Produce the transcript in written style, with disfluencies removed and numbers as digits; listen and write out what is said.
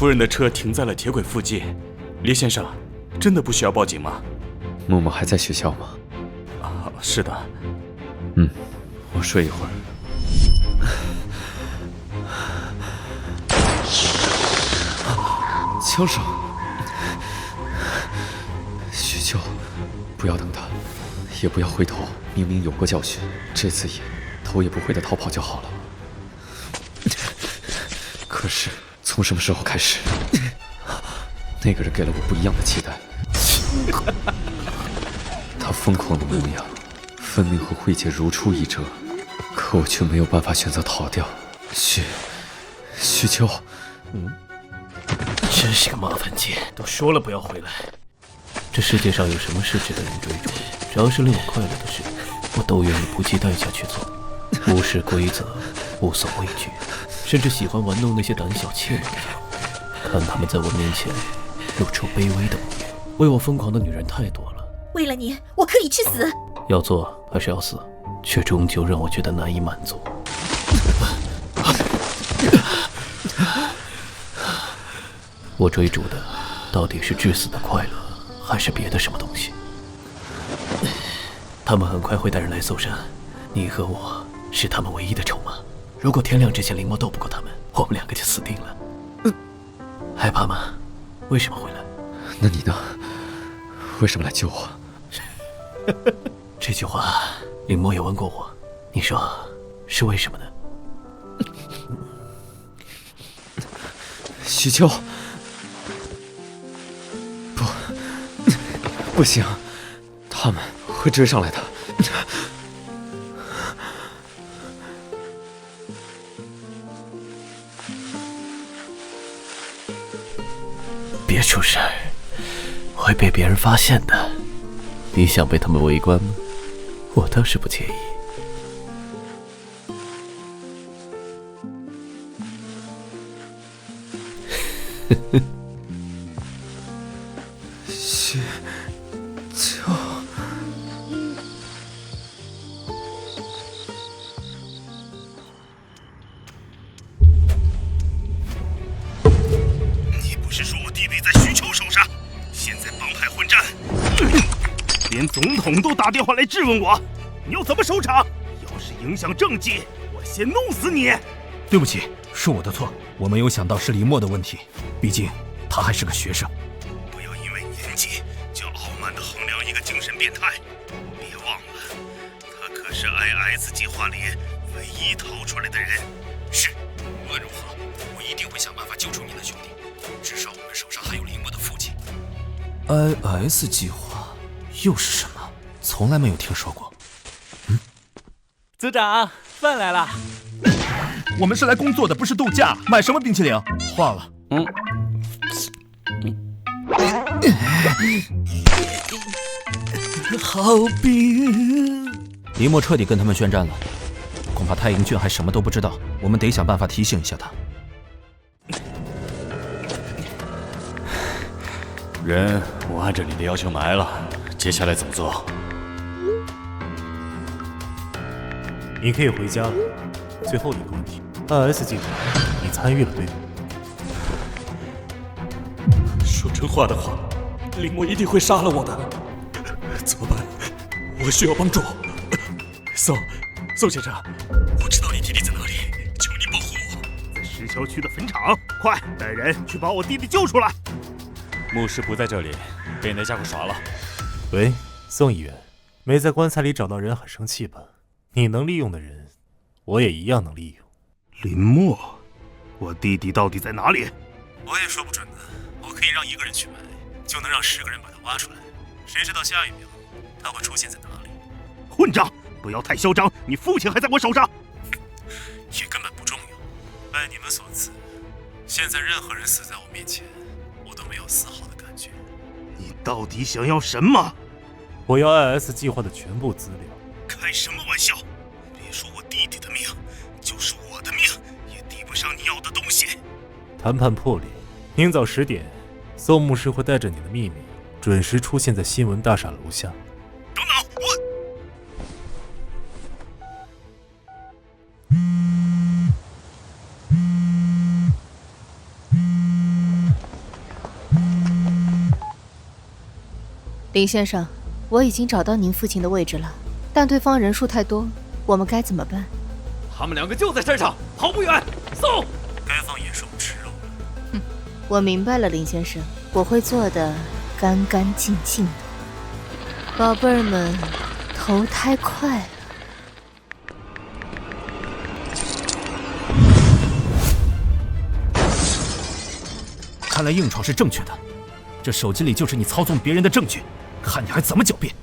夫人的车停在了铁轨附近。李先生，真的不需要报警吗？默默还在学校吗？啊，是的。我睡一会儿。枪声。许秋，不要等他，也不要回头。明明有过教训，这次头也不回的逃跑就好了。可是从什么时候开始，那个人给了我不一样的期待。他疯狂的模样，分明和慧姐如出一辙，可我却没有办法选择逃掉。许秋，真是个麻烦精，都说了不要回来。这世界上有什么事值得人追逐？只要是令我快乐的事，我都愿意不计代价去做，无视规则，无所畏惧，甚至喜欢玩弄那些胆小怯懦的人，看他们在我面前露出卑微的模样。为我疯狂的女人太多了，为了你，我可以去死。要做还是要死，却终究让我觉得难以满足。我追逐的到底是至死的快乐，还是别的什么东西？他们很快会带人来搜山，你和我是他们唯一的筹码。如果天亮之前林墨斗不过他们，我们两个就死定了。害怕吗？为什么回来？那你呢？为什么来救我？这句话林墨也问过我，你说是为什么呢？许秋，不行，他们会追上来的。别出事儿，会被别人发现的。你想被他们围观吗？我倒是不介意。许秋，你不是说我弟弟在徐秋手上，现在帮派混战，连总统都打电话来质问我，你要怎么收场？要是影响政绩，我先弄死你！对不起，是我的错，我没有想到是李默的问题，毕竟他还是个学生。不要因为年纪就傲慢地衡量一个精神变态，别忘了，他可是 IS 计划里唯一逃出来的人。是，无论如何，我一定会想办法救出你的兄弟，至少我们手上还有林默的父亲。IS 计划又是什么？从来没有听说过。组长，饭来了。我们是来工作的，不是度假。买什么冰淇淋？化了。好冰。林默彻底跟他们宣战了，恐怕太英俊还什么都不知道，我们得想办法提醒一下他。人我按照你的要求埋了，接下来怎么做？你可以回家了。最后一个问题，IS 计划你参与了对吗？说真话的话，林默一定会杀了我的。怎么办？我需要帮助。宋先生，我知道你弟弟在哪里，求你保护我。在石桥区的坟场，快带人去把我弟弟救出来！牧师不在这里，被那家伙耍了。喂，宋议员，没在棺材里找到人很生气吧？你能利用的人，我也一样能利用。林默，我弟弟到底在哪里？我也说不准呢。我可以让一个人去埋，就能让10个人把他挖出来。谁知道下一秒他会出现在哪里？混账！不要太嚣张，你父亲还在我手上。也根本不重要。拜你们所赐，现在任何人死在我面前，我都没有丝毫的感觉。你到底想要什么？我要 IS 计划的全部资料。开什么玩笑！别说我弟弟的命，就是我的命也抵不上你要的东西。谈判破裂，明早10点，宋牧师会带着你的秘密准时出现在新闻大厦楼下。等等，林先生，我已经找到您父亲的位置了，但对方人数太多，我们该怎么办？他们2个就在山上，跑不远。送。该放野兽吃肉了。我明白了，林先生，我会做的干干净净的。宝贝儿们，投胎快了。看来硬闯是正确的，这手机里就是你操纵别人的证据，看你还怎么狡辩！